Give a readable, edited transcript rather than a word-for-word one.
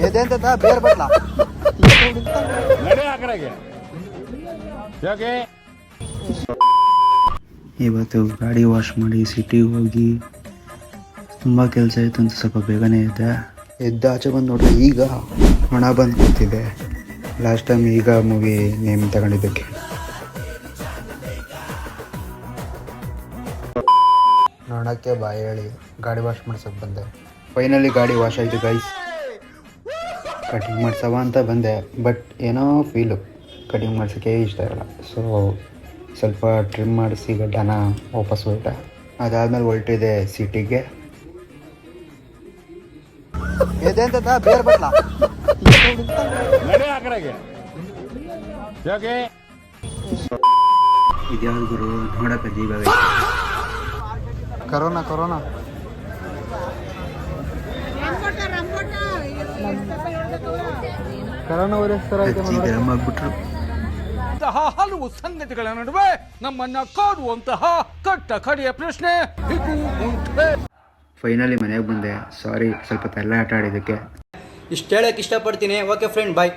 ಎದೆಂತದ ಬೇರ್ ಬಟ್ಲ ನಡೆ ಆ ಕಡೆಗೆ ಯಾಕೆ ಇವತ್ತು ಗಾಡಿ ವಾಶ್ ಮಾಡಿ ಸಿಟಿಗೆ ಹೋಗಿ ತುಂಬ ಕೆಲಸ ಇತ್ತು ಅಂತ ಸ್ವಲ್ಪ ಬೇಗನೆ ಇದ್ದೆ. ಎದ್ದು ಆಚೆ ಬಂದು ನೋಡಿದ್ರೆ ಈಗ ಹಣ ಬಂದು ಕೂತಿದೆ. ಲಾಸ್ಟ್ ಟೈಮ್ ಈಗ ಮೂವಿ ನೇಮ್ ತಗೊಂಡಿದ್ದಕ್ಕೆ. ನೋಡೋಕ್ಕೆ ಬಾಯ್ ಹೇಳಿ ಗಾಡಿ ವಾಶ್ ಮಾಡ್ಸೋಕೆ ಬಂದೆ. ಫೈನಲಿ ಗಾಡಿ ವಾಶ್ ಆಯಿತು ಗೈಸ್. ಕಟಿಂಗ್ ಮಾಡ್ಸವ ಅಂತ ಬಂದೆ, ಬಟ್ ಏನೋ ಫೀಲು ಕಟಿಂಗ್ ಮಾಡ್ಸೋಕ್ಕೆ ಇಷ್ಟ ಇರಲ್ಲ. ಸೊ ಸ್ವಲ್ಪ ಟ್ರಿಮ್ ಮಾಡಿಸಿ ಗಡ್ಡನ ವಾಪಸ್ ಹೊರಟೆ. ಅದಾದಮೇಲೆ ಹೊರಟಿದೆ ಸಿಟಿಗೆ. ಎದೆಂತದ ಬೇರ್ ಬಟ್ಲ ನಡೆ ಆ ಕಡೆಗೆ ಯಾಕೆ ಇದ್ಯಾವ್ದು ಗುರು ನೋಡಕ್ಕೆ ಜೀವ. ಕರೋನಾ ಕರೋನಾ ಕರೋನಾ ವೈರಸ್ ತರ ಗರಂ ಆಗ್ಬಿಟ್ರು. ಹಲವು ಸಂಗತಿಗಳ ನಡುವೆ ನಮ್ಮನ್ನ ಕಾಡುವಂತಹ ಕಟ್ಟ ಕಡೆಯ ಪ್ರಶ್ನೆ ಇದು ಉಂಟೆ. ಫೈನಲಿ ಮನೆಗೆ ಬಂದೆ. ಸಾರಿ ಸ್ವಲ್ಪ ತಲೆ ಆಟ ಆಡಿದ್ದಕ್ಕೆ. ಇಷ್ಟು ಹೇಳಕ್ಕೆ ಇಷ್ಟಪಡ್ತೀನಿ. ಓಕೆ ಫ್ರೆಂಡ್, ಬಾಯ್.